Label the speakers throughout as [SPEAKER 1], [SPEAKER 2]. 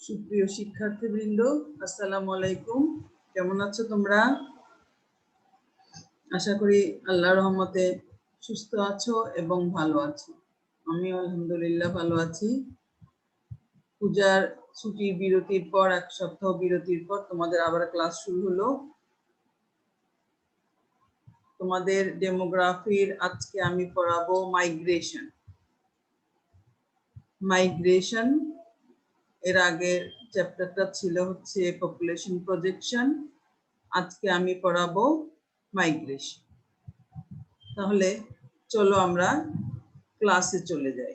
[SPEAKER 1] সুপ্রিয় শিক্ষার্থীবৃন্দ, আসসালামু আলাইকুম। কেমন আছো তোমরা? আশা করি আল্লাহর রহমতে সুস্থ আছো এবং ভালো আছো। আমি আলহামদুলিল্লাহ ভালো আছি। পূজার ছুটির বিরতির পর, এক সপ্তাহ বিরতির পর তোমাদের আবার ক্লাস শুরু হলো। তোমাদের ডেমোগ্রাফির আজকে আমি পড়াবো মাইগ্রেশন। এর আগের চ্যাপ্টারটা ছিল হচ্ছে পপুলেশন প্রজেকশন। আজকে আমি পড়াবো মাইগ্রেশন। তাহলে চলো আমরা ক্লাসে চলে যাই।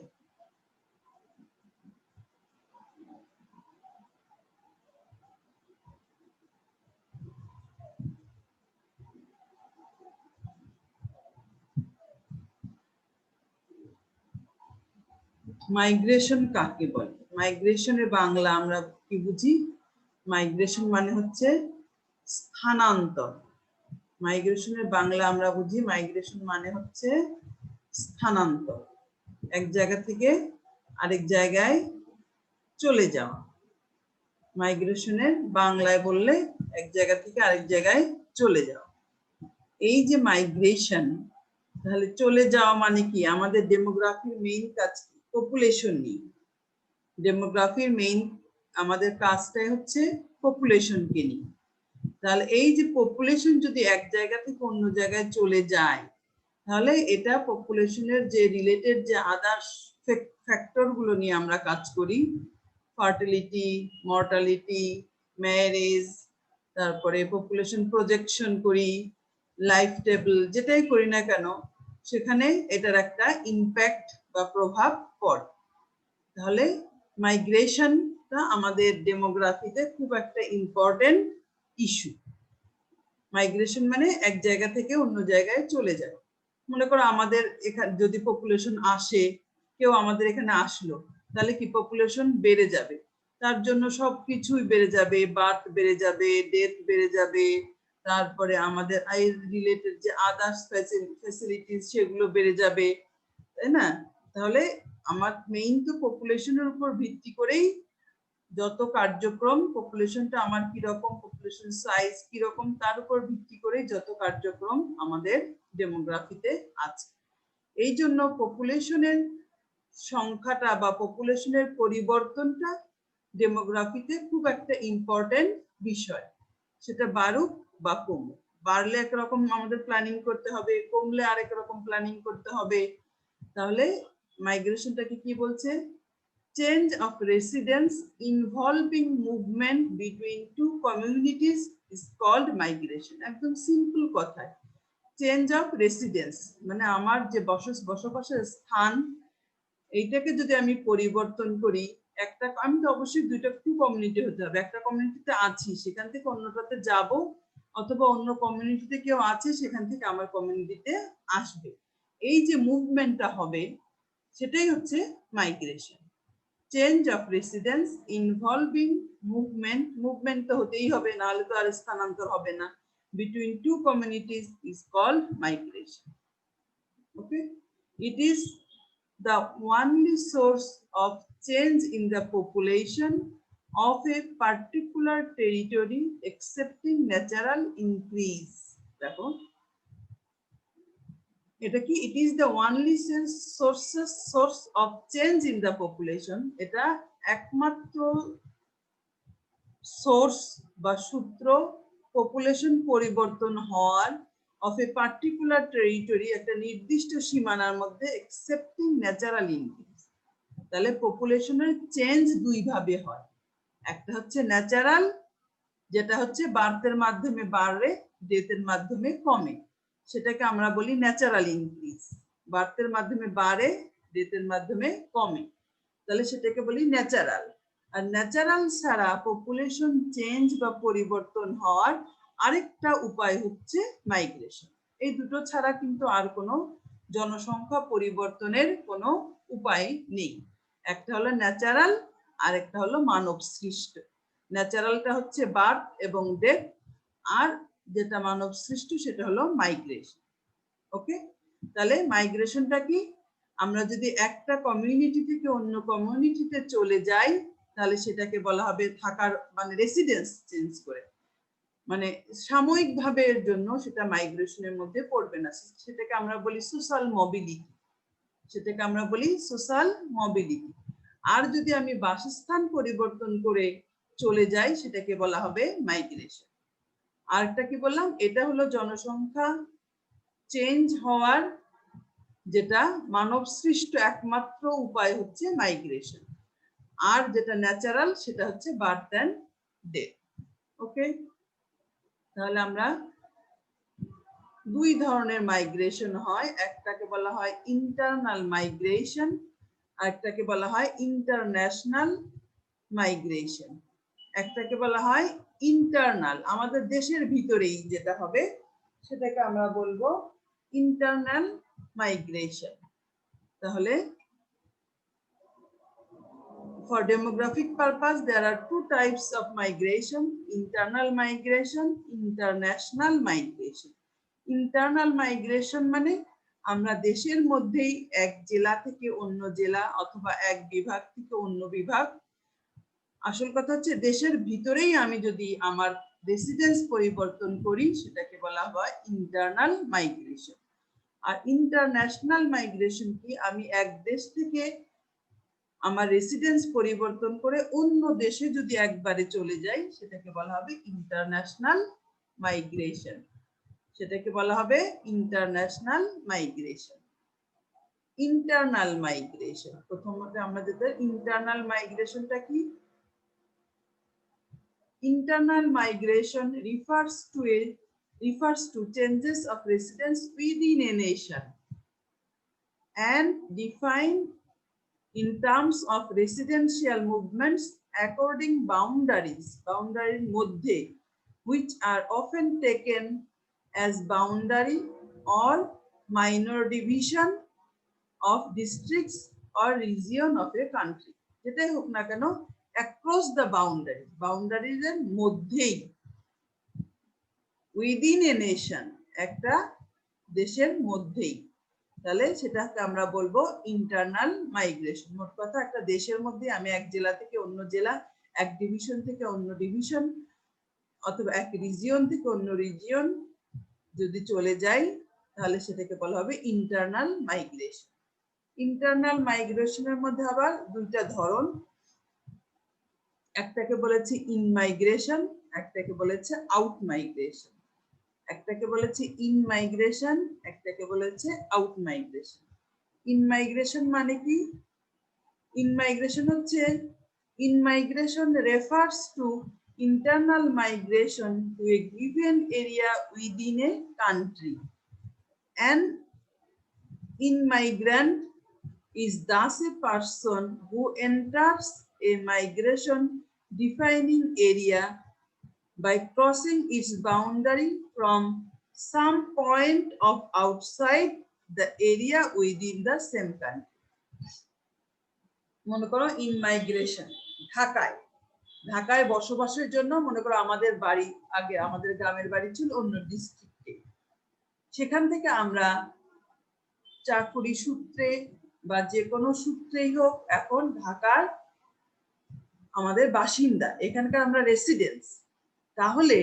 [SPEAKER 1] মাইগ্রেশন কাকে বলে? মাইগ্রেশনের বাংলা আমরা কি বুঝি? মাইগ্রেশন মানে হচ্ছে স্থানান্তর। মাইগ্রেশনের বাংলা আমরা বুঝি মাইগ্রেশন মানে হচ্ছে স্থানান্তর, এক জায়গা থেকে আরেক জায়গায় চলে যাওয়া। মাইগ্রেশনের বাংলায় বললে এক জায়গা থেকে আরেক জায়গায় চলে যাওয়া। এই যে মাইগ্রেশন, তাহলে চলে যাওয়া মানে কি? আমাদের ডেমোগ্রাফির মেইন কাজ পপুলেশন নিয়ে। ডেমোগ্রাফির মেইন আমাদের কাজটাই হচ্ছে পপুলেশনকে নিয়ে। তাহলে এই যে পপুলেশন যদি এক জায়গা থেকে অন্য জায়গায় চলে যায়, তাহলে এটা পপুলেশনের যে রিলেটেড যে আদার্স ফ্যাক্টর গুলো নিয়ে আমরা কাজ করি, ফার্টিলিটি, মর্টালিটি, ম্যারেজ, তারপরে পপুলেশন প্রজেকশন করি, লাইফ টেবল, যেটাই করি না কেন সেখানে এটার একটা ইম্প্যাক্ট বা প্রভাব পড়ে। তাহলে মাইগ্রেশনটা আমাদের ডেমোগ্রাফিতে খুব একটা ইম্পর্টেন্ট ইস্যু। মাইগ্রেশন মানে এক জায়গা থেকে অন্য জায়গায় চলে যায়। মনে করো আমাদের এখানে যদি পপুলেশন আসে, কেউ আমাদের এখানে আসলো, তাহলে কি পপুলেশন বেড়ে যাবে, তার জন্য সবকিছুই বেড়ে যাবে, বার্থ বেড়ে যাবে, ডেথ বেড়ে যাবে, তারপরে আমাদের রিলেটেড যে আদার্স ফ্যাসিলিটিস সেগুলো বেড়ে যাবে, তাই না? তাহলে আমার মেইন তো পপুলেশনের উপর ভিত্তি করেই যত কার্যক্রম, পপুলেশনটা আমার কিরকম, পপুলেশন সাইজ কিরকম, তার উপর ভিত্তি করে যত কার্যক্রম আমাদের ডেমোগ্রাফিতে আছে। এই জন্য পপুলেশনের সংখ্যাটা বা পপুলেশনের পরিবর্তনটা ডেমোগ্রাফিতে খুব একটা ইম্পর্টেন্ট বিষয়। সেটা বাড়ুক বা কমুক, বাড়লে একরকম আমাদের প্ল্যানিং করতে হবে, কমলে আরেক রকম প্ল্যানিং করতে হবে। তাহলে মাইগ্রেশনটাকে কি বলছে? Change of residence involving movement between two communities is called migration. একদম সিম্পল কথায়, চেঞ্জ অফ রেসিডেন্স মানে আমার যে বসবাসের স্থান, এইটাকে যদি আমি পরিবর্তন করি, একটা, আমি তো অবশ্যই দুইটা টু কমিউনিটি হতে হবে। একটা কমিউনিটিতে আছি, সেখান থেকে অন্যটাতে যাব, অথবা অন্য কমিউনিটিতে কেউ আছে, সেখান থেকে আমার কমিউনিটিতে আসবে। এই যে মুভমেন্টটা হবে, সেটাই হচ্ছে migration. Change of residence involving movement, movement তো হতেই হবে, নাহলে তো আর স্থানান্তর হবে না, between two communities is called migration. Okay, it is the only source of change in the population of a particular territory excepting natural increase. দেখো এটা কি? it is the only source of change in the population. এটা একমাত্র source বা সূত্র population পরিবর্তন হওয়ার of a particular territory, একটা নির্দিষ্ট সীমানার মধ্যে, excepting natural increase. তাহলে পপুলেশনের চেঞ্জ দুই ভাবে হয়। একটা হচ্ছে ন্যাচারাল, যেটা হচ্ছে বার্থের মাধ্যমে বাড়ে, ডেথের মাধ্যমে কমে, সেটাকে আমরা বলি ন্যাচারাল ইনক্রিজ। বার্থের মাধ্যমে বাড়ে, ডেথের মাধ্যমে কমে, তাহলে সেটাকে বলি ন্যাচারাল। আর ন্যাচারাল ছাড়া পপুলেশন চেঞ্জ বা পরিবর্তন হওয়ার আরেকটা উপায় হচ্ছে মাইগ্রেশন। এই দুটো ছাড়া কিন্তু আর কোনো জনসংখ্যা পরিবর্তনের কোনো উপায় নেই। একটা হলো ন্যাচারাল, আর একটা হলো মানব সৃষ্ট। ন্যাচারালটা হচ্ছে বার্থ এবং ডেথ, আর যেটা মানব সৃষ্ট সেটা হলো মাইগ্রেশন। ওকে, তাহলে মাইগ্রেশনটা কি? আমরা যদি একটা কমিউনিটি থেকে অন্য কমিউনিটিতে চলে যাই, তাহলে সেটাকে বলা হবে থাকার মানে রেসিডেন্স চেঞ্জ করে, মানে সাময়িকভাবে এর জন্য সেটা মাইগ্রেশনের মধ্যে পড়বে না, সেটাকে আমরা বলি সোশ্যাল মোবিলিটি, সেটাকে আমরা বলি সোশ্যাল মোবিলিটি। আর যদি আমি বাসস্থান পরিবর্তন করে চলে যাই সেটাকে বলা হবে মাইগ্রেশন। আরেকটা কি বললাম, এটা হলো জনসংখ্যা চেঞ্জ হওয়ার যেটা মানব সৃষ্ট একমাত্র উপায় হচ্ছে মাইগ্রেশন, আর যেটা ন্যাচারাল সেটা হচ্ছে বার্থ এন্ড ডেথ। ওকে, তাহলে আমরা দুই ধরনের মাইগ্রেশন হয়, একটাকে বলা হয় ইন্টারনাল মাইগ্রেশন, আর একটাকে বলা হয় ইন্টারন্যাশনাল মাইগ্রেশন। একটাকে বলা হয় ইন্টারনাল, আমাদের দেশের ভিতরেই যেটা হবে সেটাকে আমরা বলবো ইন্টারনাল মাইগ্রেশন। তাহলে for demographic purpose there are two types of migration: internal migration, international migration. Internal migration মানে আমরা দেশের মধ্যেই এক জেলা থেকে অন্য জেলা অথবা এক বিভাগ থেকে অন্য বিভাগ, আসল কথা হচ্ছে দেশের ভিতরেই আমি যদি আমার রেসিডেন্স পরিবর্তন করি সেটাকে বলা হয় ইন্টারনাল মাইগ্রেশন। আর ইন্টারন্যাশনাল মাইগ্রেশন কি, আমি এক দেশ থেকে আমার রেসিডেন্স পরিবর্তন করে অন্য দেশে যদি একবারে চলে যাই সেটাকে বলা হবে ইন্টারন্যাশনাল মাইগ্রেশন, সেটাকে বলা হবে ইন্টারন্যাশনাল মাইগ্রেশন। ইন্টারনাল মাইগ্রেশন, প্রথমত আমরা যেটা ইন্টারনাল মাইগ্রেশনটা কি, internal migration refers to changes of residents within a nation and defined in terms of residential movements according boundaries মধ্যে, which are often taken as boundary or minor division of districts or region of a country, যেটাই হোক না কেন across the boundaries এর মধ্যেই, within a nation একটা দেশের মধ্যেই, তাহলে সেটাকে আমরা বলবো ইন্টারনাল মাইগ্রেশন। মোট কথা একটা দেশের মধ্যে আমি এক জেলা থেকে অন্য জেলা, এক ডিভিশন থেকে অন্য ডিভিশন অথবা এক রিজিয়ন থেকে অন্য রিজিয়ন যদি চলে যাই তাহলে সেটাকে বলা হবে ইন্টারনাল মাইগ্রেশন। ইন্টারনাল মাইগ্রেশনের মধ্যে আবার দুইটা ধরন, একটাকে বলেছে ইন মাইগ্রেশন, একটাকে বলেছে আউট মাইগ্রেশন। একটাকে বলেছে ইন মাইগ্রেশন, একটাকে বলেছে আউট মাইগ্রেশন। ইন মাইগ্রেশন মানে কি, ইন মাইগ্রেশন হচ্ছে in migration refers to internal migration to a given area within a country. An immigrant is thus a person who enters a migration defining area by crossing its boundary from some point of outside the area within the same country. মনে করো ইনমাইগ্রেশন, ঢাকায় বসবাসের জন্য মনে করো আমাদের বাড়ি, আগে আমাদের গ্রামের বাড়ি ছিল অন্য ডিস্ট্রিক্টে, সেখান থেকে আমরা চাকরি সূত্রে বা যে কোনো সূত্রেই হোক এখন ঢাকার আমাদের বাসিন্দা, এখানকার আমরা রেসিডেন্স। তাহলে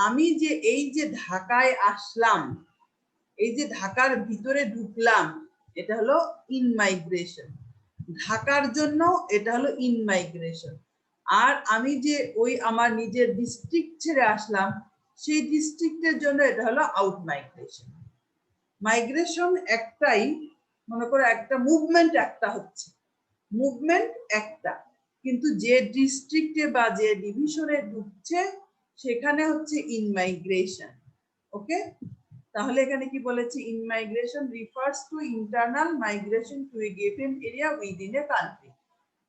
[SPEAKER 1] আমি যে এই যে ঢাকায় আসলাম, এই যে ঢাকার ভিতরে ঢুকলাম, এটা হলো ইনমাইগ্রেশন। ঢাকার জন্য এটা হলো ইনমাইগ্রেশন। আর আমি যে ওই আমার নিজের ডিস্ট্রিক্ট ছেড়ে আসলাম সেই ডিস্ট্রিক্টের জন্য এটা হলো আউট মাইগ্রেশন। মাইগ্রেশন একটাই, মনে করো একটা মুভমেন্ট একটা হচ্ছে, মুভমেন্ট একটা, কিন্তু যে ডিস্ট্রিক্টে বা যে ডিভিশনে ঢুকছে সেখানে হচ্ছে ইনমাইগ্রেশন। ওকে, তাহলে এখানে কি বলেছে, inmigration refers to internal migration to a given area within a country,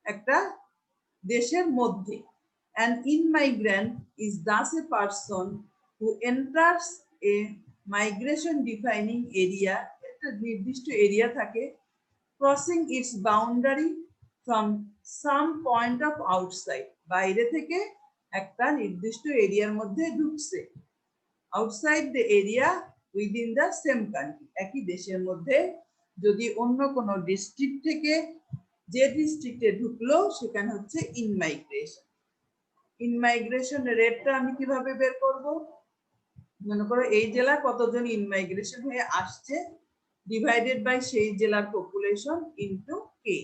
[SPEAKER 1] একটা দেশের মধ্যে। An immigrant is thus a person who enters a migration defining area, একটা নির্দিষ্ট এরিয়া থাকে, crossing its boundary from some point of outside, বাইরে থেকে একটা নির্দিষ্ট এরিয়ার মধ্যে ঢুকছে, outside the area within the same country, একই দেশের মধ্যে। যদি অন্য কোনো ডিস্ট্রিক্ট থেকে যে ডিস্ট্রিক্টে ঢুকলো সেখানে হচ্ছে ইনমাইগ্রেশন। ইনমাইগ্রেশন রেটটা আমি কিভাবে বের করব? মনে করো এই জেলা কতজন ইনমাইগ্রেশন হয়ে আসছে ডিভাইডেড বাই সেই জেলার পপুলেশন ইনটু কে।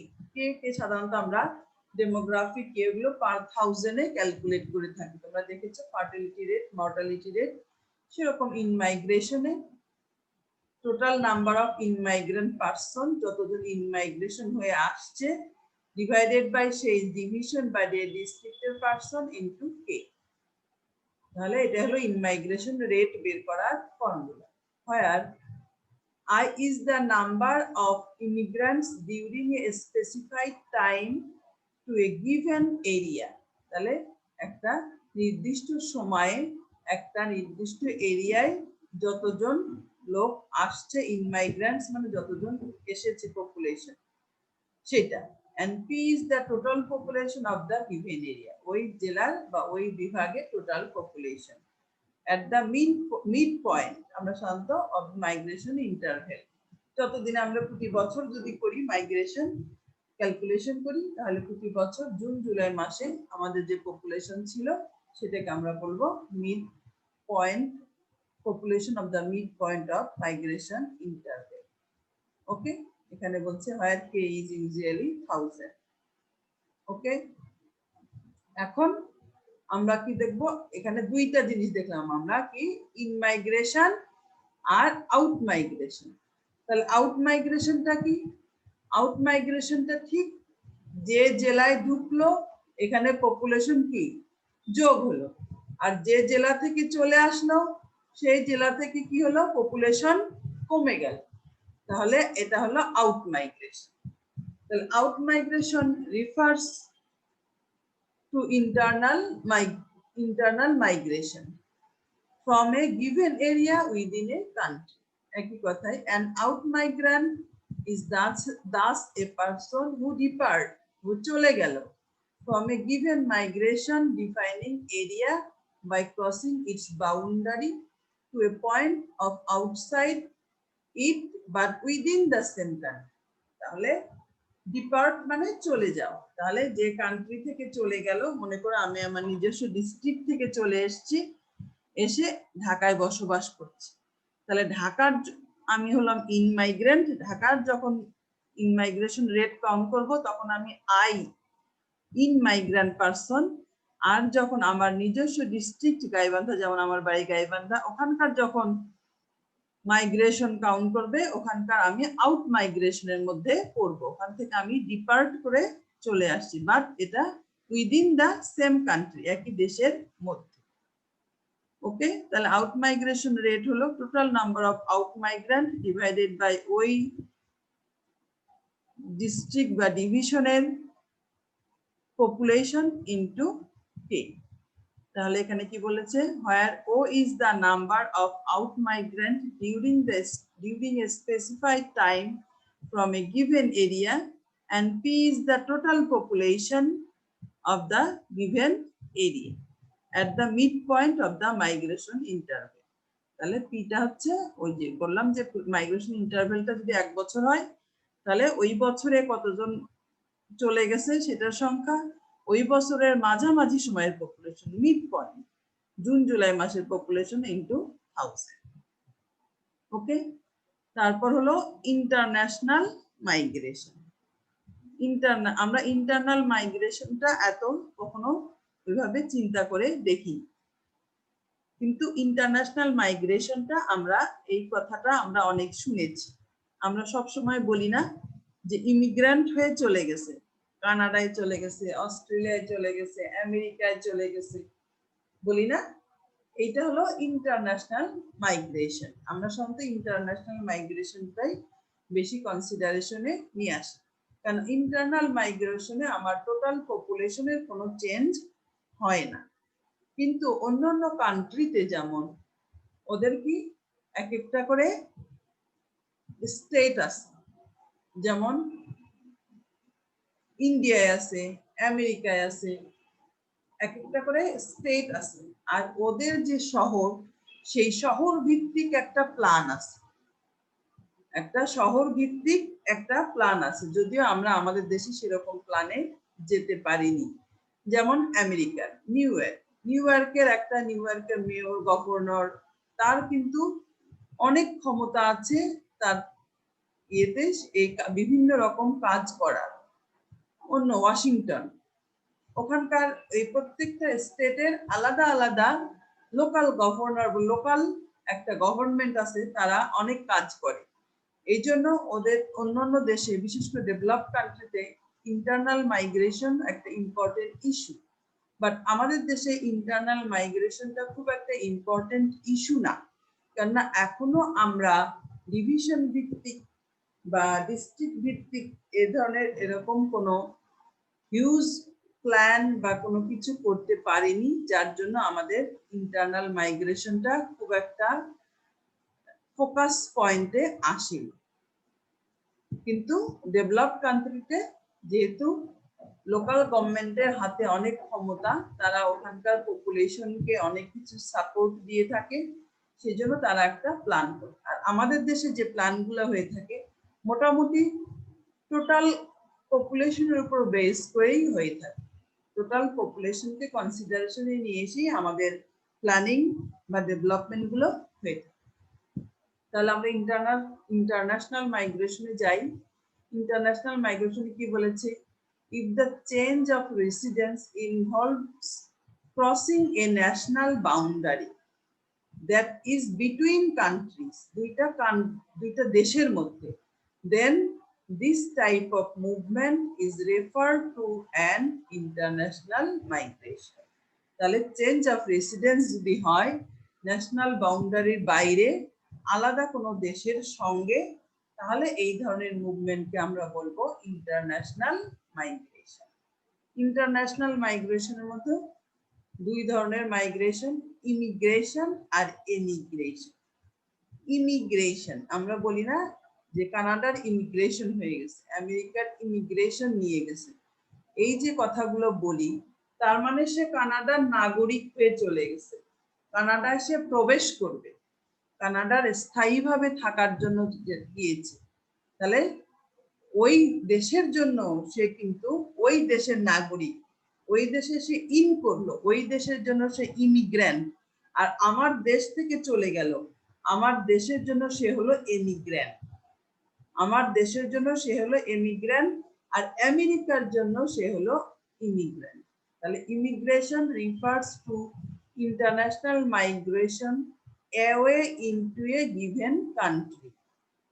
[SPEAKER 1] কে সাধারণত আমরা ডেমোগ্রাফিক কে গুলো পার থাউজেন্ডে ক্যালকুলেট করে থাকি। তোমরা দেখেছো ফার্টিলিটি রেট, মর্টালিটি রেট, সেরকম ইনমাইগ্রেশনে টোটাল নাম্বার অফ ইনমাইগ্রেন্ট পারসন, যতজন ইনমাইগ্রেশন হয়ে আসছে ডিভাইডেড বাই সেই ডিভিশন বাই দ্য ডিস্ট্রিক্টের পারসন ইনটু কে। তাহলে এটা হলো ইনমাইগ্রেশন রেট বের করার formula. Where I is the number of immigrants during a specified time to a given area. তাহলে একটা নির্দিষ্ট সময়ে একটা নির্দিষ্ট এরিয়ায় যতজন লোক আসছে, ইনমাইগ্রেন্টস মানে যতজন এসেছে পপুলেশন সেটা, and P is the total population of the given area, ওই জেলার বা ওই বিভাগের total population at the mid point আমরা সাধারণত of migration interval, যতদিন আমরা প্রতি বছর যদি করি মাইগ্রেশন ক্যালকুলেশন করি তাহলে প্রতি বছর জুন জুলাই মাসে আমাদের যে পপুলেশন ছিল সেটাকে আমরা বলবো mid point, population of the mid point of migration interval. Okay, এখানে বলছে where k is usually 1000। ওকে, এখন আমরা কি দেখব? এখানে দুইটা জিনিস দেখলাম আমরা, কি ইনমাইগ্রেশন আর আউট মাইগ্রেশন। তাহলে আউট মাইগ্রেশনটা কি? আউট মাইগ্রেশনটা ঠিক যে জেলায় ঢুকলো এখানে পপুলেশন কি যোগ হলো, আর যে জেলা থেকে চলে আসলো সেই জেলা থেকে কি হলো পপুলেশন কমে গেল, তাহলে এটা হলো আউট মাইগ্রেশন। তাহলে out migration refers to internal migration from a given area within a country. একই কথায় an out migrant is thus a person who depart, who চলে গেল from a given migration defining area by crossing its boundary to a point of outside it but within the same country. তাহলে depart মানে চলে যাও। তাহলে যে country থেকে চলে গেল, মনে করো আমি আমার নিজস্ব ডিস্ট্রিক্ট থেকে চলে এসেছি, এসে ঢাকায় বসবাস করছি, তাহলে ঢাকার আমি হলাম ইনমাইগ্রেন্ট। ঢাকার যখন ইনমাইগ্রেশন রেট কাউন্ট করব তখন আমি আই ইনমাইগ্রেন্ট পারসন, আর যখন আমার নিজস্ব ডিস্ট্রিক্ট গাইবান্ধা, যেমন আমার বাড়ি গাইবান্ধা, ওখানকার যখন মাইগ্রেশন কাউন্ট করবে ওখানকার আমি আউট মাইগ্রেশনের মধ্যে পড়বো, ওখান থেকে আমি ডিপার্ট করে চলে আসছি, বাট এটা উইদিন দা সেম কান্ট্রি, একই দেশের মধ্যে। ওকে, তাহলে আউট মাইগ্রেশন রেট হলো total number of out migrant divided by ওই ডিস্ট্রিক্ট বা ডিভিশনের পপুলেশন ইনটু কে। তাহলে এখানে কি বলেছে? where O is the number of out migrant during a specified time from a given area and P is the total population of the given area at the midpoint of the migration interval. তাহলে P টা হচ্ছে ওই যে বললাম যে migration ইন্টারভেলটা যদি 1 বছর হয় তাহলে ওই বছরে কতজন চলে গেছে সেটার সংখ্যা, ওই বছরের মাঝামাঝি সময়ের population mid point June July মাসের পপুলেশন ইনটু 1000। ওকে, তারপর হলো ইন্টারন্যাশনাল মাইগ্রেশন। আমরা ইন্টারনাল মাইগ্রেশনটা এত কখনো ওইভাবে চিন্তা করে দেখি, কিন্তু ইন্টারন্যাশনাল মাইগ্রেশনটা আমরা এই কথাটা আমরা অনেক শুনেছি। আমরা সব সময় বলি না যে ইমিগ্রান্ট হয়ে চলে গেছে, কানাডায় চলে গেছে, অস্ট্রেলিয়ায় চলে গেছে, আমেরিকায় চলে গেছে, বলি না? এইটা হলো ইন্টারন্যাশনাল মাইগ্রেশন। আমরা সাধারণত ইন্টারন্যাশনাল মাইগ্রেশনটাই বেশি কনসিডারেশনে নিয়ে আসি, কারণ ইন্টারনাল মাইগ্রেশনে আমার টোটাল পপুলেশনের কোনো চেঞ্জ হয় না, কিন্তু অন্যান্য কান্ট্রিতে যেমন ওদের কি এক একটা করে স্টেট আছে, যেমন ইন্ডিয়ায় আছে, আমেরিকায় আছে, এক একটা করে স্টেট আছে, আর ওদের যে শহর সেই শহর ভিত্তিক একটা প্ল্যান আছে, একটা শহর ভিত্তিক একটা প্ল্যান আছে, যদিও আমরা আমাদের দেশে সেরকম প্ল্যানে যেতে পারিনি। যেমন আমেরিকার নিউ ইয়র্কের একটা নিউ ইয়র্কের মেয়র, গভর্নর, তার কিন্তু অনেক ক্ষমতা আছে তার ইয়েতে এই বিভিন্ন রকম কাজ করার। অন্য ওয়াশিংটন, ওখানকার এই প্রত্যেকটা স্টেটের আলাদা আলাদা লোকাল গভর্নর, লোকাল একটা গভর্নমেন্ট আছে, তারা অনেক কাজ করে। এই জন্য ওদের অন্যান্য দেশে, বিশেষ করে ডেভেলপ কান্ট্রিতে ইন্টারনাল মাইগ্রেশন একটা ইম্পর্টেন্ট ইস্যু, বাট আমাদের দেশে ইন্টারনাল মাইগ্রেশনটা খুব একটা ইম্পর্টেন্ট ইস্যু না, কেননা এখনো আমরা ডিভিশন ভিত্তিক বা ডিস্ট্রিক্ট ভিত্তিক এ ধরনের এরকম কোনো হিউজ প্ল্যান বা কোনো কিছু করতে পারিনি, যার জন্য আমাদের ইন্টারনাল মাইগ্রেশনটা খুব একটা ফোকাস পয়েন্টে আসেনি। কিন্তু ডেভেলপ কান্ট্রিতে যেহেতু লোকাল গভর্নমেন্টের হাতে অনেক ক্ষমতা, তারা ওখানকার পপুলেশনকে অনেক কিছু সাপোর্ট দিয়ে থাকে, সেজন্য তারা একটা প্ল্যান করে। আর আমাদের দেশে যে প্ল্যানগুলো হয়ে থাকে মোটামুটি টোটাল পপুলেশনের উপর বেস করেই হয়ে থাকে। টোটাল পপুলেশনকে কনসিডারেশনে নিয়ে এসেই আমাদের প্ল্যানিং বা ডেভেলপমেন্ট গুলো হয়ে থাকে। তাহলে আমরা ইন্টারন্যাশনাল মাইগ্রেশনে যাই। ইন্টারন্যাশনাল মাইগ্রেশনে কি বলেছে? If the change of residence involves crossing a national boundary that is between countries, দুইটা দেশের মধ্যে, then this type of movement is referred to an international migration. তাহলে চেঞ্জ অফ রেসিডেন্স যদি হয় ন্যাশনাল বাউন্ডারির বাইরে আলাদা কোনো দেশের সঙ্গে, তাহলে এই ধরনের মুভমেন্টকে আমরা বলবো ইন্টারন্যাশনাল মাইগ্রেশন। ইন্টারন্যাশনাল মাইগ্রেশনের মধ্যে দুই ধরনের মাইগ্রেশন, ইমিগ্রেশন আর এমিগ্রেশন। ইমিগ্রেশন আমরা বলি না যে কানাডার ইমিগ্রেশন হয়ে গেছে, আমেরিকার ইমিগ্রেশন নিয়ে গেছে, এই যে কথাগুলো বলি তার মানে সে কানাডার নাগরিক হয়ে চলে গেছে, কানাডায় সে প্রবেশ করবে, কানাডার স্থায়ীভাবে থাকার জন্য গিয়েছে। তাহলে ওই দেশের জন্য সে কিন্তু ওই দেশের নাগরিক, ওই দেশে সে ইন করলো, ওই দেশের জন্য সে ইমিগ্র্যান্ট। আর আমার দেশ থেকে চলে গেল, আমার দেশের জন্য সে হলো এমিগ্র্যান্ট। আমার দেশের জন্য সে হলো এমিগ্র্যান্ট, আর আমেরিকার জন্য সে হলো ইমিগ্র্যান্ট। তাহলে immigration refers to international migration away into a given country.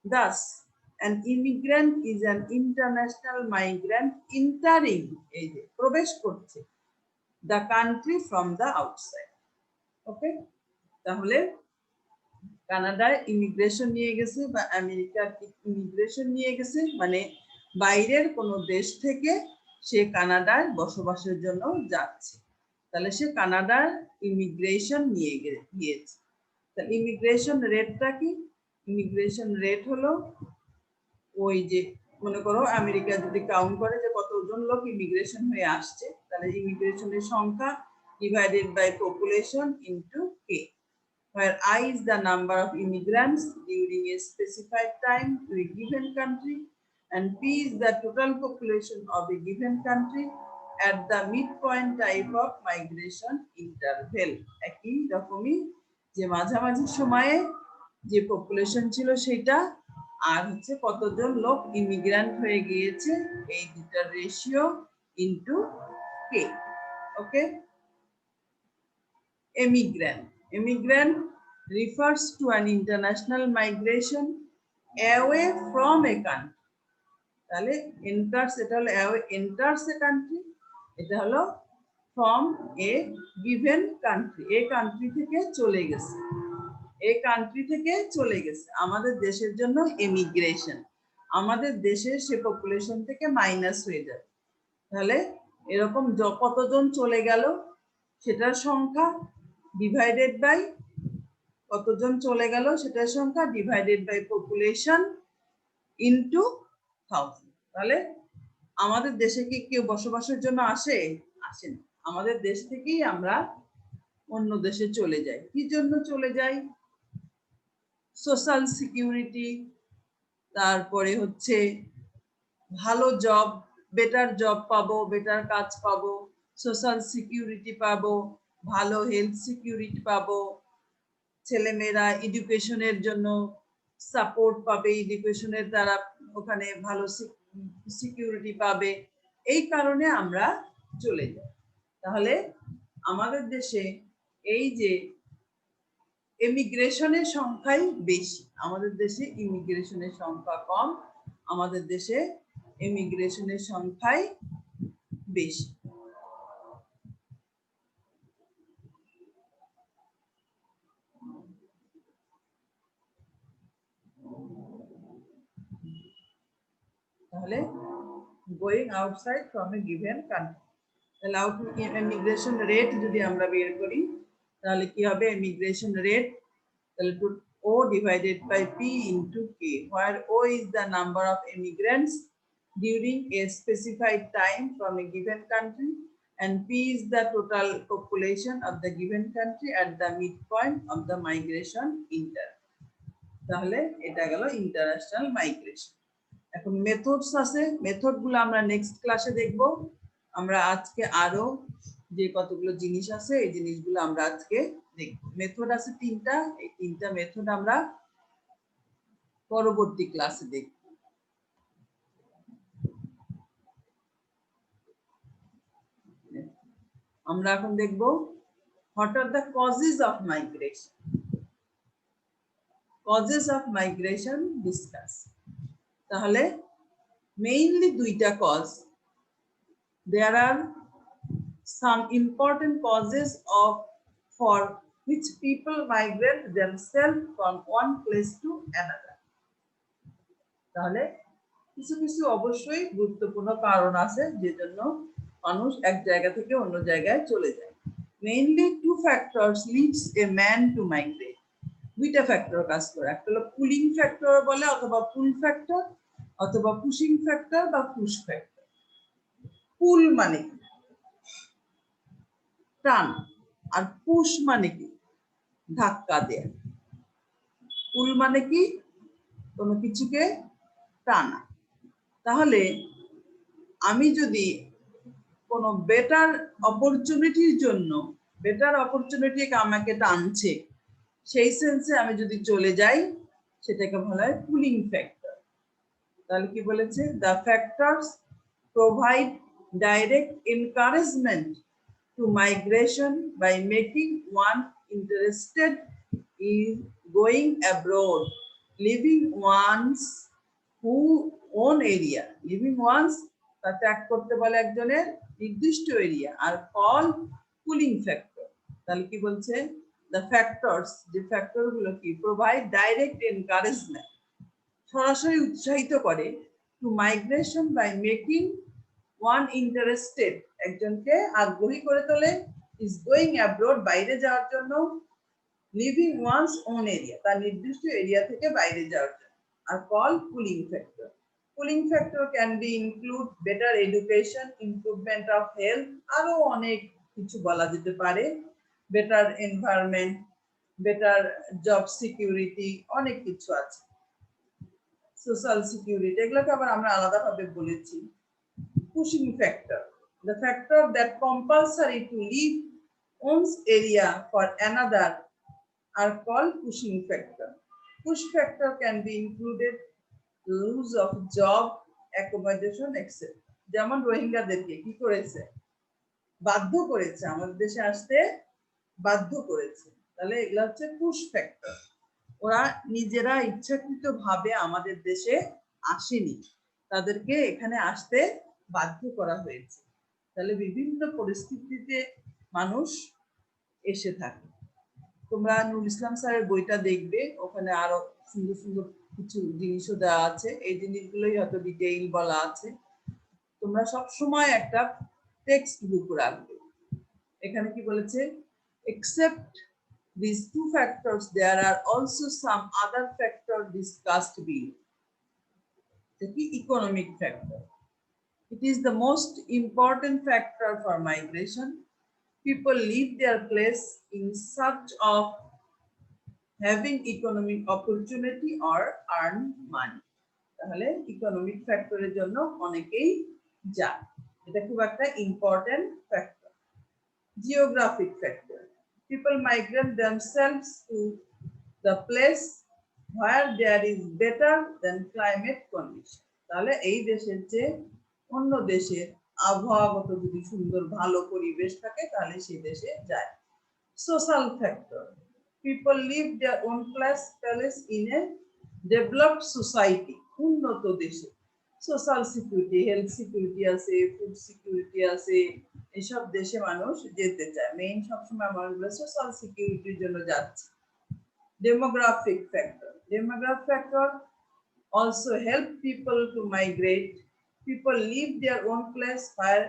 [SPEAKER 1] Thus, an immigrant is an international migrant entering, এই যে প্রবেশ করছে, the country from the outside. ওকে, তাহলে কানাডায় ইমিগ্রেশন নিয়ে গেছে বা আমেরিকার ইমিগ্রেশন নিয়ে গেছে, মানে বাইরের কোনো দেশ থেকে সে কানাডায় বসবাসের জন্য যাচ্ছে, তাহলে সে কানাডার ইমিগ্রেশন নিয়ে গিয়েছে। তাহলে ইমিগ্রেশন রেটটা কি? ইমিগ্রেশন রেট হলো ওই যে মনে করো আমেরিকা যদি কাউন্ট করে যে কতজন লোক ইমিগ্রেশন হয়ে আসছে, তাহলে ইমিগ্রেশনের সংখ্যা divided by population into K, where I is the number of immigrants during a specified time to a given country and P is the total population of a given country at the midpoint type of migration interval. একই রকমই যে মাঝামাঝি সময়ে যে population ছিল সেটা, আর হচ্ছে কতজন লোক ইমিগ্রান্ট হয়ে গিয়েছে, এই দুটার ratio into K. Okay, Emigrant refers to an international migration away from a country. তাহলে enters, এটা হলো enters a country, এটা হলো from a given country, এই কান্ট্রি থেকে চলে গেছে, এই কান্ট্রি থেকে চলে গেছে। আমাদের দেশের জন্য এমিগ্রেশন, আমাদের দেশের সে পপুলেশন থেকে মাইনাস হয়ে যাবে। তাহলে এরকম কতজন চলে গেল সেটার সংখ্যা ডিভাইডেড বাই কতজন চলে গেল সেটার সংখ্যা ডিভাইডেড বাই পপুলেশন ইনটু 1000। তাহলে আমাদের দেশে কি কেউ বসবাসের জন্য আসে? আসে না, আমাদের দেশ থেকেই আমরা অন্য দেশে চলে যাই। কি জন্য চলে যাই? সোশ্যাল সিকিউরিটি, তারপরে হচ্ছে ভালো জব, বেটার জব পাবো, বেটার কাজ পাবো, সোশ্যাল সিকিউরিটি পাবো, ভালো হেলথ সিকিউরিটি পাবো, ছেলেমেয়েরা এডুকেশনের জন্য সাপোর্ট পাবে, এডুকেশনের দ্বারা ওখানে ভালো সিকিউরিটি পাবে। এই কারণে আমরা চলে যাই। তাহলে আমাদের দেশে এই যে ইমিগ্রেশনের সংখ্যাই বেশি, আমাদের দেশে ইমিগ্রেশনের সংখ্যা কম, আমাদের দেশে ইমিগ্রেশনের সংখ্যাই বেশি। তাহলে going outside from a given country, তাহলে ইমিগ্রেশন রেট যদি আমরা বের করি তাহলে কি হবে? ইমিগ্রেশন রেট তাহলে O divided by P into K, where O is the number of immigrants during a specified time from a given country and P is the total population of the given country at the midpoint of the migration inter. তাহলে এটা গেল international migration. এখন methods আছে, method গুলো আমরা next ক্লাসে দেখব। আমরা আজকে আরো যে কতগুলো জিনিস আছে এই জিনিসগুলো আমরা আজকে দেখব। মেথড আছে 3টা, এই 3টা মেথড আমরা পরবর্তী ক্লাসে দেখব। আমরা এখন দেখব what are the causes of migration. Causes of migration discuss. তাহলে মেইনলি 2টা cause. There are some important causes of for which people migrate themselves from one place to another. তাহলে কিছু কিছু অবশ্যই গুরুত্বপূর্ণ কারণ আছে যে জন্য মানুষ এক জায়গা থেকে অন্য জায়গায় চলে যায়। Mainly 2 factors leads a man to migrate. 2টা ফ্যাক্টর কাজ করে, একটা হলো পুলিং ফ্যাক্টর বলে অথবা পুল ফ্যাক্টর, অথবা পুশিং ফ্যাক্টর বা পুশ ফ্যাক্টর। পুল মানে কি? টান, আর পুশ মানে কি? ধাক্কা দেয়া। পুল মানে কি? কোনো কিছুকে টানা। তাহলে আমি যদি কোনো বেটার অপরচুনিটির জন্য, বেটার অপরচুনিটি আমাকে টানছে, সেই সেন্সে আমি যদি চলে যাই সেটাকে বলা হয় পুলিং ফ্যাক্টর। তাহলে কি বলেছে? The factors provide direct encouragement to migration by making one interested in going abroad, leaving one's who own area, leaving one's তা ত্যাগ করতে বলে একজনের নির্দিষ্ট এরিয়া, আর কল পুলিং ফ্যাক্টর। তাহলে কি বলছে? the factors, যে ফ্যাক্টর গুলো কি প্রোভাইড ডাইরেক্ট এনকারেজমেন্ট, সরাসরি উৎসাহিত করে, to migration by making one interested, একজনকে আগ্রহী করে তোলে, ইজ গোয়িং অ্যাব্রোড, বাইরে যাওয়ার জন্য, লিভিং ওয়ান্স ওন এরিয়া, তার নির্দিষ্ট এরিয়া থেকে বাইরে যাওয়ার জন্য, আর call pulling factor. Pulling factor can be include better education, improvement of health, আরো অনেক কিছু বলা যেতে পারে, better environment, better job security, অনেক কিছু আছে, সোশ্যাল সিকিউরিটি, এগুলোকে আবার আমরা আলাদাভাবে বলেছি। Pushing factor, the factor that compulsory to leave one's area for another are called pushing factor. Push factor can be included lose of job, accommodation, etc. যেমন রোহিঙ্গাদেরকে কি করেছে? বাধ্য করেছে, আমাদের দেশে আসতে বাধ্য করেছে। তাহলে এগুলো হচ্ছে পুশ ফ্যাক্টর। ওরা নিজেরা ইচ্ছাকৃতভাবে আমাদের দেশে আসেনি, তাদেরকে এখানে আসতে বাধ্য করা হয়েছে। তাহলে বিভিন্ন পরিস্থিতিতে মানুষ এসে থাকে। তোমরা নুরুল ইসলাম স্যারের বইটা দেখবে, ওখানে আরো সুন্দর সুন্দর কিছু জিনিসও দেওয়া আছে, এই জিনিসগুলোই হয়তো ডিটেইল বলা আছে। তোমরা সব সময় একটা টেক্সট বুক রাখবে। এখানে কি বলেছে? except these 2 factors there are also some other factor discussed below. The economic factor, it is the most important factor for migration. People leave their place in search of having economic opportunity or earn money. তাহলে economic ফ্যাক্টরের জন্য অনেকেই যায়, এটা খুব একটা important factor. Geographic factor, people migrate themselves to the place where there is better than climate condition। তাহলে এই দেশের যে অন্য দেশের আবহাওয়াগত যদি সুন্দর ভালো পরিবেশ থাকে তাহলে সেই দেশে যায়। Social factor, people live their own place in a developed society, উন্নত দেশে সোশ্যাল সিকিউরিটি, হেলথ সিকিউরিটি আছে, ফুড সিকিউরিটি আছে, এসব দেশে মানুষ যেতে চায়। মেইন সবসময় মানুষগুলো সোশ্যাল সিকিউরিটির জন্য যাচ্ছে। Demographic factor, demographic factor also help people to migrate. People leave their own place where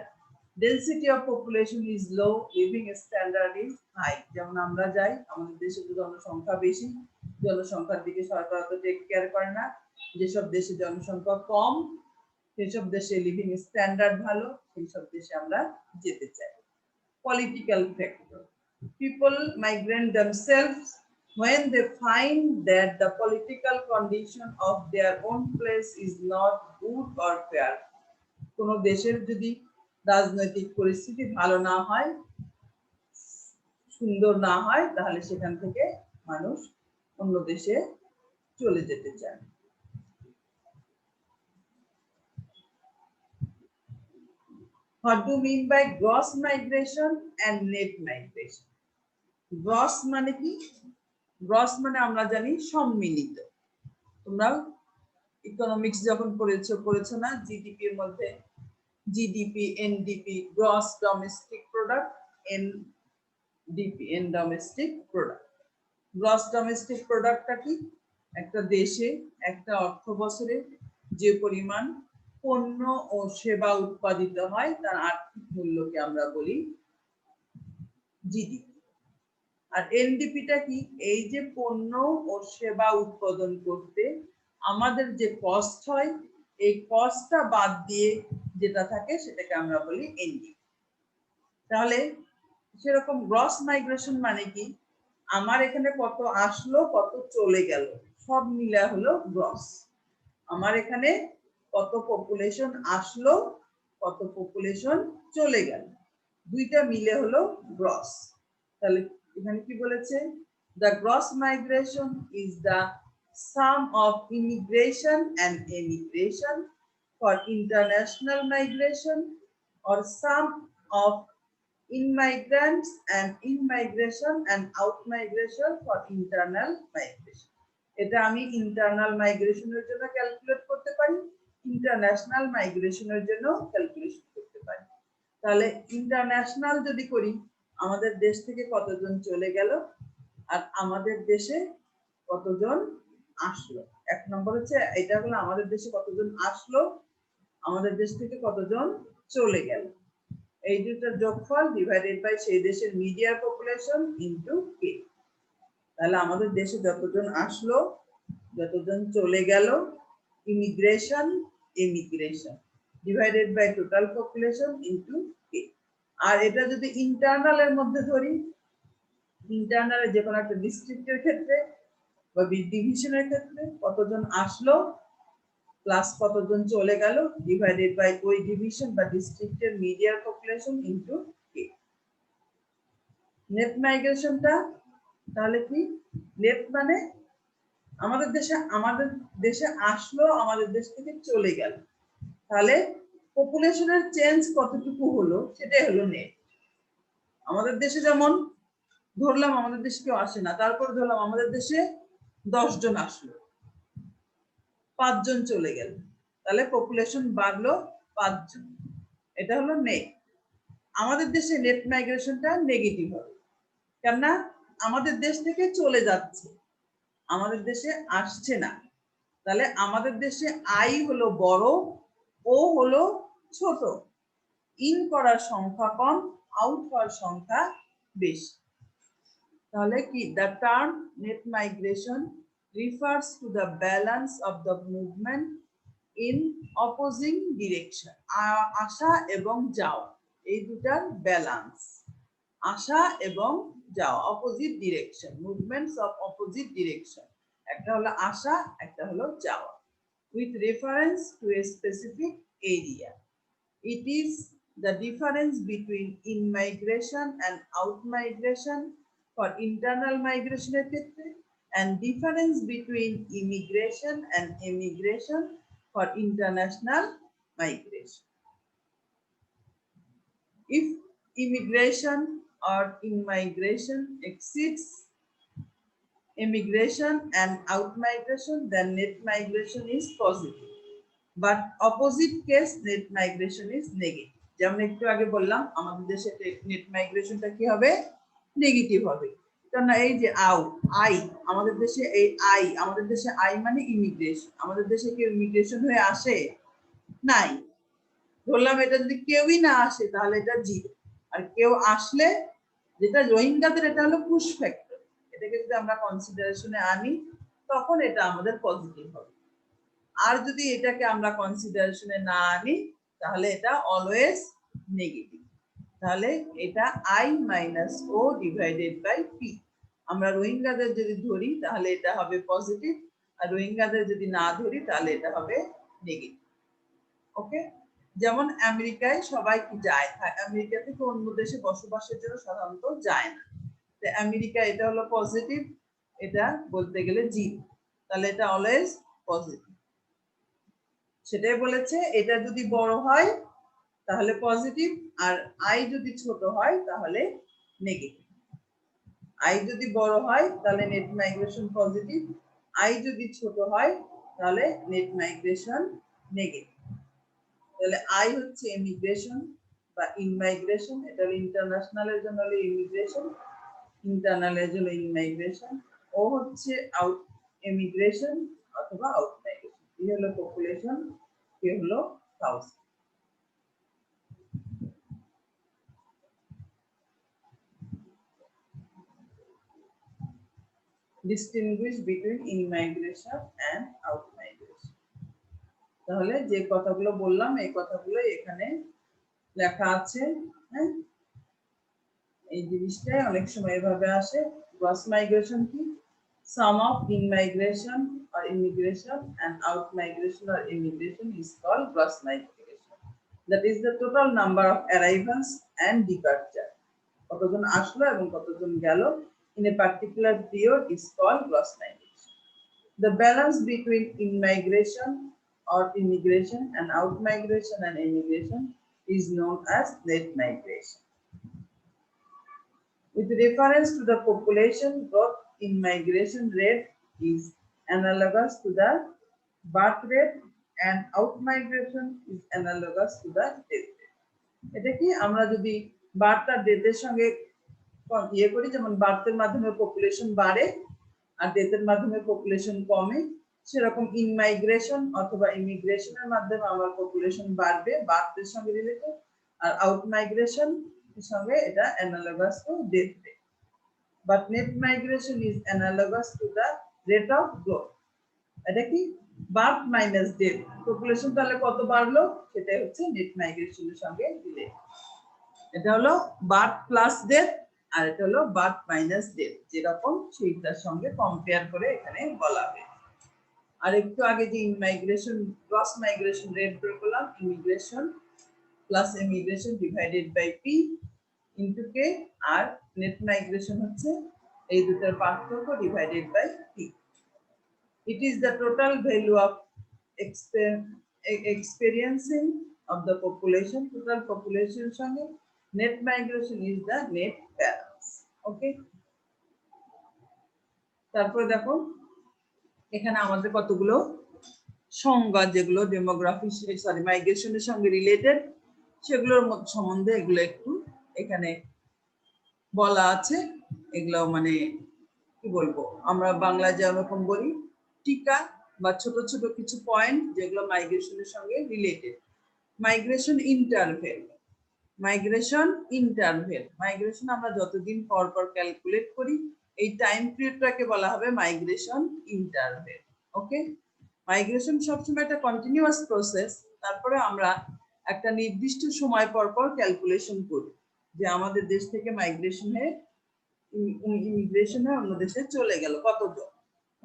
[SPEAKER 1] density of population is low, living standard is high। যেমন আমরা যাই, আমাদের দেশে তো জনসংখ্যা বেশি, জনসংখ্যার দিকে সরকার তো টেক কেয়ার করে না। যেসব দেশে জনসংখ্যা কম সেসব দেশে লিভিং স্ট্যান্ডার্ড ভালো, সেই সব দেশে আমরা যেতে চাই। Political factor, people migrate themselves when they find that the political condition of their own place is not good or fair। কোন দেশের যদি রাজনৈতিক পরিস্থিতি ভালো না হয়, সুন্দর না হয়, তাহলে সেখান থেকে মানুষ অন্য দেশে চলে যেতে চায়। What do you mean by gross migration and net migration? Gross মানে কি? গ্রস মানে আমরা জানি সম্মিলিত। তোমরা ইকোনমিক্স যখন পড়েছো না, জিডিপি এর মধ্যে GDP, NDP, gross domestic product, NDP, N domestic product. Gross domestic প্রোডাক্টটা কি? একটা দেশে একটা অর্থ বছরে যে পরিমাণ পণ্য ও সেবা উৎপাদিত হয় তার আর্থিক মূল্যকে আমরা বলি জিডিপি। আর এনডিপিটা কি? এই যে পণ্য ও সেবা উৎপাদন করতে আমাদের যে কস্ট হয়, এই কস্টটা বাদ দিয়ে যেটা থাকে সেটাকে আমরা বলি এনডিপি। তাহলে সেরকম গ্রস মাইগ্রেশন মানে কি? আমার এখানে কত আসলো কত চলে গেল সব মিলা হলো গ্রস। আমার এখানে কত পপুলেশন আসলো কত পপুলেশন চলে গেল, দুইটা মিলে হলো গ্রস। তাহলে এখানে কি বলেছে? The gross migration is the sum of immigration and emigration for international migration, or sum of immigrants and immigration and outmigration for internal migration। এটা আমি ইন্টারনাল মাইগ্রেশনের জন্য ক্যালকুলেট করতে পারি, ইন্টারন্যাশনাল মাইগ্রেশনের জন্য ক্যালকুলেশন করতে পারি। তাহলে ইন্টারন্যাশনাল যদি করি, আমাদের দেশ থেকে কতজন চলে গেল আর আমাদের দেশে কতজন আসলো। এক নম্বর হচ্ছে এটা হলো আমাদের দেশে কতজন আসলো, আমাদের দেশ থেকে কতজন চলে গেল, এই দুটোর যোগফল ডিভাইডেড বাই সেই দেশের মিডিয়ার পপুলেশন ইনটু কে। তাহলে আমাদের দেশে যতজন আসলো যতজন চলে গেল, immigration emigration divided by total population into K. আর এটা যদি ইন্টারনাল এর মধ্যে ধরি, ইন্টারনালে যে কোনো একটা ডিস্ট্রিক্টের ক্ষেত্রে বা ডিভিশনের ক্ষেত্রে কতজন আসলো প্লাস কতজন চলে গেল ডিভাইডেড বাই ওই ডিভিশন বা ডিস্ট্রিক্টের মিডিয়ার পপুলেশন ইনটু কে। নেট মাইগ্রেশনটা তাহলে কি? নেট মানে আমাদের দেশে আসলো, আমাদের দেশ থেকে চলে গেল, তাহলে পপুলেশনের চেঞ্জ কতটুকু হলো সেটাই হলো নেট। আমাদের দেশে যেমন ধরলাম আমাদের দেশে কেউ আসে না, তারপর ধরলাম আমাদের দেশে 10 জন আসলো, 5 জন চলে গেল, তাহলে পপুলেশন বাড়লো 5 জন, এটা হলো নেট। আমাদের দেশে নেট মাইগ্রেশনটা নেগেটিভ হবে, কেননা আমাদের দেশ থেকে চলে যাচ্ছে, আমাদের দেশে আসছে না। তাহলে আমাদের দেশে আই হলো বড়, ও হলো ছোট, ইন করার সংখ্যা কম, আউট হওয়ার সংখ্যা বেশি। তাহলে কি? the term net migration refers to the balance of the movement in opposing direction। আসা এবং যাওয়া, এই দুটার ব্যালেন্স, আসা এবং যাওয়া, opposite direction, movements of opposite direction, একটা হলো আসা একটা হলো যাওয়া। with reference to a specific area. It is the difference between in-migration and out-migration for internal migration and difference between immigration and emigration for international migration. If immigration or in-migration exceeds immigration and out-migration, then net migration is positive. But opposite case, net migration is negative. যেমন একটু আগে বললাম আমাদের দেশে net মাইগ্রেশনটা কি হবে, negative হবে। কারণ এই যে আই আমাদের দেশে এই আমাদের দেশে আই মানে ইমিগ্রেশন, আমাদের দেশে কি ইমিগ্রেশন হয়ে আসে নাই, ধরলাম এটা যদি কেউই না আসে তাহলে এটা জিরো, আর কেউ আসলে যেটা রোহিঙ্গাদের এটা হলো পুশ ফ্যাক্টর, এটাকে যদি আমরা কনসিডারেশনে আনি তখন এটা আমাদের পজিটিভ হবে। আর যদি এটাকে আমরা কনসিডারেশনে না আনি তাহলে এটা অলওয়েজ নেগেটিভ। তাহলে এটা I minus O divided by P. আমরা রোহিঙ্গাদের যদি ধরি তাহলে এটা হবে পজিটিভ, আর রোহিঙ্গাদের যদি না ধরি তাহলে এটা হবে নেগেটিভ। ওকে, যেমন আমেরিকায় সবাই কি যায়, আমেরিকা থেকে অন্য দেশে বসবাসের জন্য সাধারণত যায় না, তো আমেরিকা এটা হলো পজিটিভ, এটা বলতে গেলে জিরো, তাহলে এটা অলওয়েজ পজিটিভ। সেটাই বলেছে এটা যদি বড় হয় তাহলে পজিটিভ, আর আই যদি ছোট হয় তাহলে নেগেটিভ। আই যদি বড় হয় তাহলে নেট মাইগ্রেশন পজিটিভ, আই যদি ছোট হয় তাহলে নেট মাইগ্রেশন নেগেটিভ। তাহলে আই হচ্ছে ইমিগ্রেশন বা ইনমাইগ্রেশন, এটা হলো ইন্টারন্যাশনালের জন্য হলো ইমিগ্রেশন, ইন্টারনালের জন্য ইনমাইগ্রেশন, ও হচ্ছে আউট ইমিগ্রেশন অথবা আউট মাইগ্রেশন। এই হলো পপুলেশন, এই হলো thousand. Distinguish between inmigration and out migration. তাহলে যে কথাগুলো বললাম এই কথাগুলো এখানে লেখা আছে। হ্যাঁ, এই জিনিসটা অনেক সময় এভাবে আসে। গ্রস মাইগ্রেশন কি? Sum of in migration or immigration and out migration or immigration is called gross migration. That is the total number of arrivals and departure. কতজন আসলো এবং কতজন গেল in a particular period is called gross migration. The balance between in migration or immigration and out migration and immigration is known as net migration. With reference to the population growth, in migration rate is analogous to the birth rate and out migration is analogous to the death rate. এটা কি আমরা যদি birth আর ডেথের সঙ্গে ইয়ে করি, যেমন বার্থের মাধ্যমে population বাড়ে আর ডেথের মাধ্যমে পপুলেশন কমে, সেরকম ইন মাইগ্রেশন অথবা ইমিগ্রেশনের মাধ্যমে আমার পপুলেশন বাড়বে বার্থের সঙ্গে রিলেটেড, আর আউট মাইগ্রেশন এর সঙ্গে এটা analogous to death rate. But net migration is analogous to the rate of growth. এটা কি বার্থ মাইনাস ডেথ, পপুলেশন তাহলে কত বাড়লো সেটাই হচ্ছে নেট মাইগ্রেশনের সঙ্গে রিলেটেড। এটা হলো বার্থ প্লাস ডেথ আর এটা হলো বার্থ মাইনাস ডেথ, যেরকম সেইটার সঙ্গে কম্পেয়ার করে এখানে বলা হবে। আর একটু আগে যে ইমিগ্রেশন গ্রস মাইগ্রেশন রেট বের করলাম, immigration plus immigration divided by P into K, আর নেট মাইগ্রেশন হচ্ছে এই দুটোর পার্থক্য divided by P. It is the total value of experiencing of the population, total population সঙ্গে net migration is the net balance. Okay, তারপর দেখো এখানে আমাদের কতগুলো সংজ্ঞা যেগুলো ডেমোগ্রাফি সরি মাইগ্রেশনের সঙ্গে রিলেটেড সেগুলোর সম্বন্ধে এগুলো একটু এখানে বলা আছে। এগুলো মানে কি বলবো, আমরা বাংলা যেরকম বলি টিকা বা ছোট ছোট কিছু পয়েন্ট যেগুলো মাইগ্রেশনের সঙ্গে related. Migration interval, migration interval, migration আমরা যতদিন পর পর ক্যালকুলেট করি এই টাইম পিরিয়ডটাকে বলা হবে মাইগ্রেশন ইন্টারভেল। ওকে, মাইগ্রেশন সবসময় একটা কন্টিনিউয়াস প্রসেস, তারপরে আমরা একটা নির্দিষ্ট সময় পর পর ক্যালকুলেশন করি যে আমাদের দেশ থেকে মাইগ্রেশনে ইমিগ্রেশনে অন্য দেশে চলে গেল কতজন।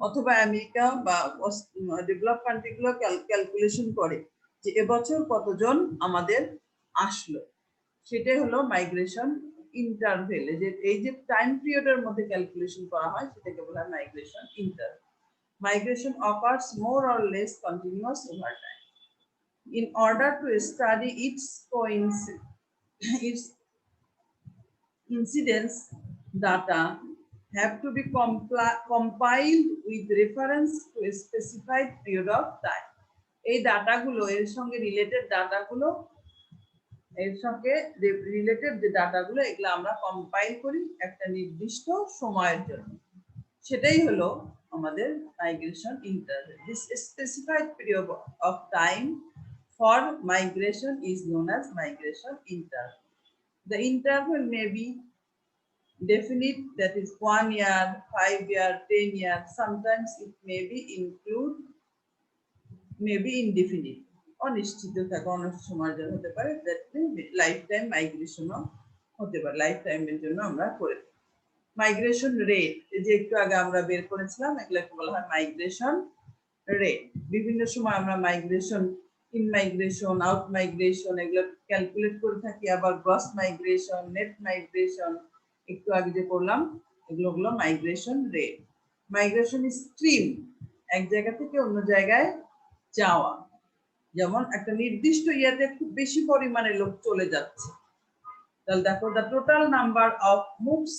[SPEAKER 1] অথবা আমেরিকা বা ডেভেলপ কান্ট্রিগুলো ক্যালকুলেশন করে যে এবছর কতজন আমাদের আসলো, সেটাই হলো মাইগ্রেশন ইন্টারভেল। যে এই যে টাইম পিরিয়ডের মধ্যে ক্যালকুলেশন করা হয় সেটাকে বলা হয় migration interval. Migration occurs more or less continuous over time. In order to study its incidence, data have to be compiled with reference to a specified period of time. এই ডাটাগুলো এর সঙ্গে রিলেটেড ডাটাগুলো এর সঙ্গে রিলেটেড যে ডাটাগুলো এগুলো আমরা কম্পাইল করি একটা নির্দিষ্ট সময়ের জন্য, সেটাই হলো আমাদের migration interval. This specified period of time for migration is known as migration interval. The interval may be definite, that is 1 year, 5 year, 10 years. Sometimes it may be indefinite. অনিশ্চিত থাকে, অনেক সময়ের জন্য হতে পারে, দ্যাট লাইফ টাইম মাইগ্রেশনও হতে পারে, life টাইমের জন্য আমরা করে থাকি। মাইগ্রেশন রেট, যে একটু আগে আমরা বের করেছিলাম, এগুলোকে বলা হয় মাইগ্রেশন রেট। বিভিন্ন সময় আমরা migration, in migration, out migration এগুলো ক্যালকুলেট করে থাকি, আবার গ্রস মাইগ্রেশন, নেট মাইগ্রেশন একটু আগে যে করলাম, এগুলো হলো মাইগ্রেশন রেট। মাইগ্রেশন স্ট্রিম, এক জায়গা থেকে অন্য জায়গায় যাওয়া, যেমন একটা নির্দিষ্ট ইয়াতে খুব বেশি পরিমাণে লোক চলে যাচ্ছে, তাহলে দেখো the total number of moves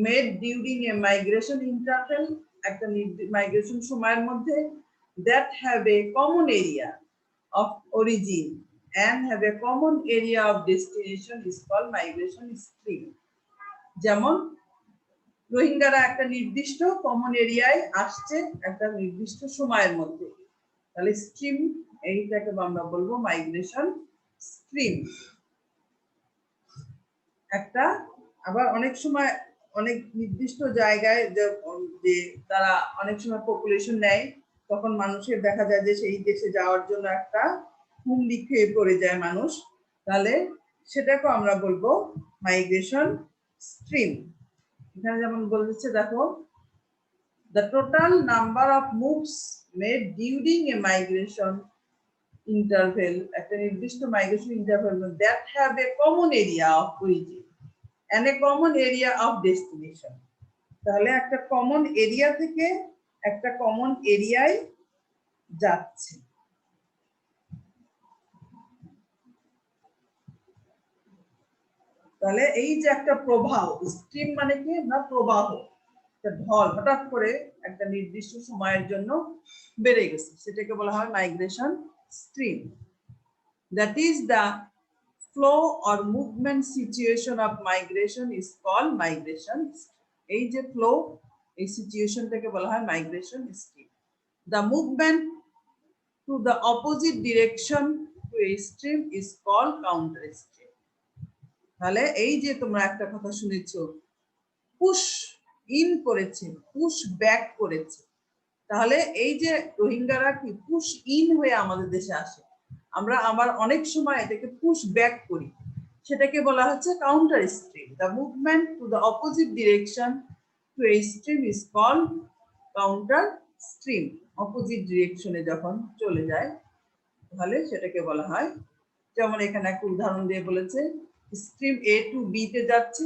[SPEAKER 1] made during a migration interval, একটা মাইগ্রেশন সময়ের মধ্যে, that have a common area of origin and have a common area of destination is called migration stream. যেমন রোহিঙ্গারা একটা নির্দিষ্ট কমন এরিয়ায় আসছে একটা নির্দিষ্ট সময়ের মধ্যে, তাহলে স্ট্রিম এইটাকে আমরা বলবো মাইগ্রেশন স্ট্রিম। একটা আবার অনেক সময় অনেক নির্দিষ্ট জায়গায় যে তারা অনেক সময় পপুলেশন নেয়, তখন মানুষের দেখা যায় যে সেই দেশে যাওয়ার জন্য একটা হুমড়ি খেয়ে পড়ে যায় মানুষ, তাহলে সেটাকে আমরা বলবো মাইগ্রেশন স্ট্রিম। এখানে যেমন বলছে দেখো, the total number of moves made during a migration interval, একটা নির্দিষ্ট migration interval that have a common area of origin and a common area of destination, তাহলে একটা কমন এরিয়া থেকে একটা কমন এরিয়ায় যাচ্ছে। তাহলে এই যে একটা প্রবাহ, স্ট্রিম মানে কি না, প্রবাহ, একটা ঢল হঠাৎ করে একটা নির্দিষ্ট সময়ের জন্য বেড়ে গেছে, সেটাকে বলা হয় migration stream. That is the flow or movement situation of migration is called migration stream. এই যে ফ্লো, এই সিচুয়েশনটাকে বলা হয় migration stream. The movement to the opposite direction to a stream is called counter stream. তাহলে এই যে তোমরা একটা কথা শুনেছো, পুশ ইন করেছে, পুশ ব্যাক করেছে, তাহলে এই যে রোহিঙ্গারা কি পুশ ইন হয়ে আমাদের দেশে আসে, আমরা আবার অনেক সময় এটাকে পুশ ব্যাক করি, সেটাকে বলা হচ্ছে counter stream. The movement to the opposite direction to a stream is called counter stream. Opposite ডিরেকশনে যখন চলে যায় তাহলে সেটাকে বলা হয়, যেমন এখানে একটা উদাহরণ দিয়ে বলেছে, স্ট্রিম এ টু বি তে যাচ্ছে,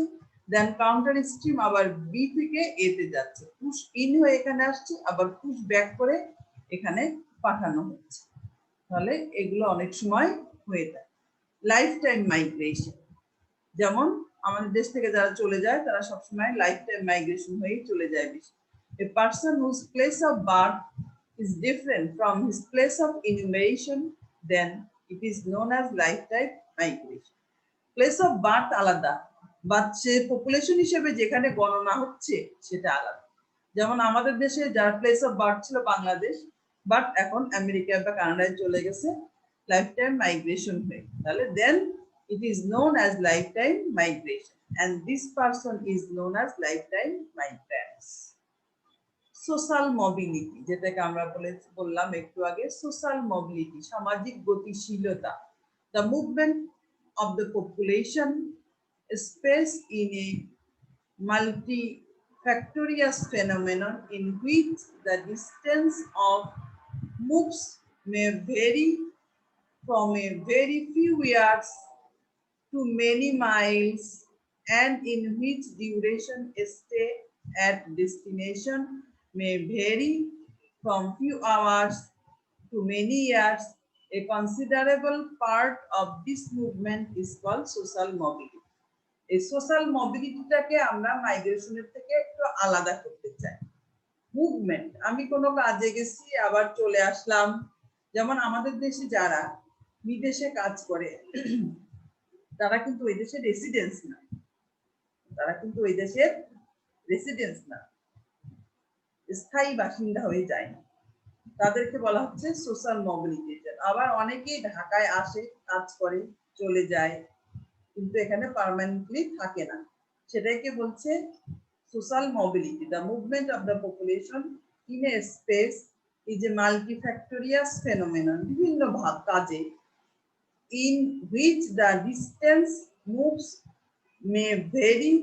[SPEAKER 1] দেন কাউন্টার স্ট্রিম আবার বি থেকে এ তে যাচ্ছে, পুশ ইন হয়ে এখানে আসছে, আবার পুশ ব্যাক করে এখানে পাঠানো হচ্ছে, তাহলে এগুলো অনেক সময় হয়ে থাকে। লাইফ টাইম মাইগ্রেশন, যেমন আমাদের দেশ থেকে যারা চলে যায় তারা সবসময় লাইফ টাইম মাইগ্রেশন হয়েই চলে যায় বেশি। A person whose place of birth is different from his place of enumeration, then it is known as lifetime migration. Place of birth আলাদা, বাট সে পপুলেশন হিসেবে যেখানে গণনা হচ্ছে সেটা আলাদা। যেমন আমাদের দেশে যার প্লেস অফ বার্থ ছিল বাংলাদেশ, বাট এখন আমেরিকা বা কানাডায় চলে গেছে লাইফ টাইম মাইগ্রেশন হয়ে, তাহলে দেন it is known as lifetime migration and this person is known as lifetime migrants. Social mobility, যেটাকে আমরা বললাম একটু আগে, সোশ্যাল মোবিলিটি সামাজিক গতিশীলতা, the movement of the population space in a multi factorious phenomenon in which the distance of moves may vary from a very few yards to many miles, and in which duration stay at destination may vary from few hours to many years. A considerable part of this movement is called social mobility. এই social মোবিলিটিটাকে আমরা মাইগ্রেশনের থেকে একটু আলাদা করতে চাই। Movement, আমি কোনো কাজে গেছি আবার চলে আসলাম, যেমন আমাদের দেশে যারা বিদেশে কাজ করে তারা কিন্তু ওই দেশের রেসিডেন্স না, স্থায়ী বাসিন্দা হয়ে যায় না, তাদেরকে বলা হচ্ছে সোশ্যাল মোবিলিটি। আবার অনেকেই ঢাকায় আসে, কাজ করে, চলে যায়, কিন্তু এখানে পার্মানেন্টলি থাকে না, সেটাকে বলছে social mobility. The movement of the population in a space is a multifactorious phenomenon, বিভিন্ন কাজে, in which the distance moves may vary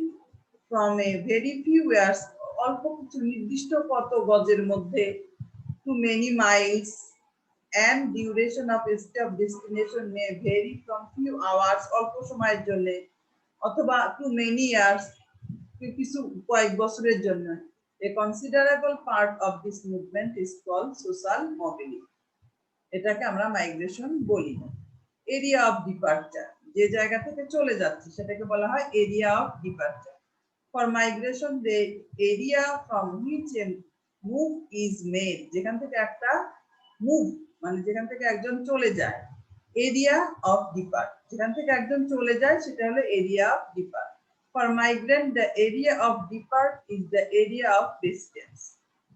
[SPEAKER 1] from a very few years, অল্প কিছু নির্দিষ্ট কত গজের মধ্যে, to many miles, and duration of stay of destination may vary from few hours, অল্প সময়ের জন্য, অথবা to many years, কিছু কয়েক বছরের জন্য। A considerable part of this movement is called social mobility, এটাকে আমরা মাইগ্রেশন বলি। এরিয়া অফ ডিপার্চার, যে জায়গা থেকে চলে যাচ্ছে সেটাকে বলা হয় area of departure. For migration the area from which a move is made, যেখান থেকে একটা মুভ মানে যেখান থেকে একজন চলে যায়, এরিয়া অফ ডিপার্ট, যেখান থেকে একজন চলে যায় সেটা হলো area of depart. For migrant the area of depart is the area of distance,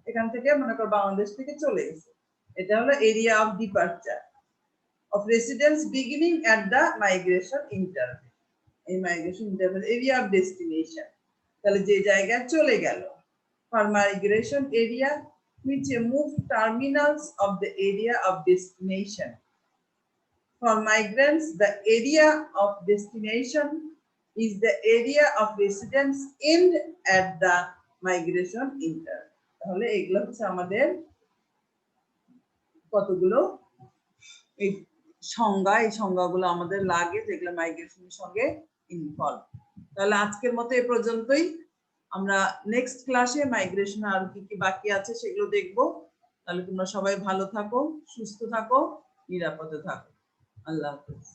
[SPEAKER 1] এখান থেকে মনে করো বাংলাদেশ থেকে চলে গেছে, এটা হলো area of departure. of residence beginning at the migration interval, এই migration interval area of destination, তাহলে যে জায়গায় চলে গেল। for migration area which move terminals of the area of destination, for migrants the area of destination is the area of residence end at the migration interval। তাহলে এগুলো হচ্ছে আমাদের কতগুলো এই সংজ্ঞা, এই সংজ্ঞাগুলো আমাদের লাগে যেগুলো মাইগ্রেশনের সঙ্গে ইনভলভ। তাহলে আজকের মতো এই পর্যন্তই, আমরা নেক্সট ক্লাসে মাইগ্রেশন আর কি কি বাকি আছে সেগুলো দেখব। তাহলে তোমরা সবাই ভালো থাকো, সুস্থ থাকো, নিরাপদে থাকো। আল্লাহ হাফেজ।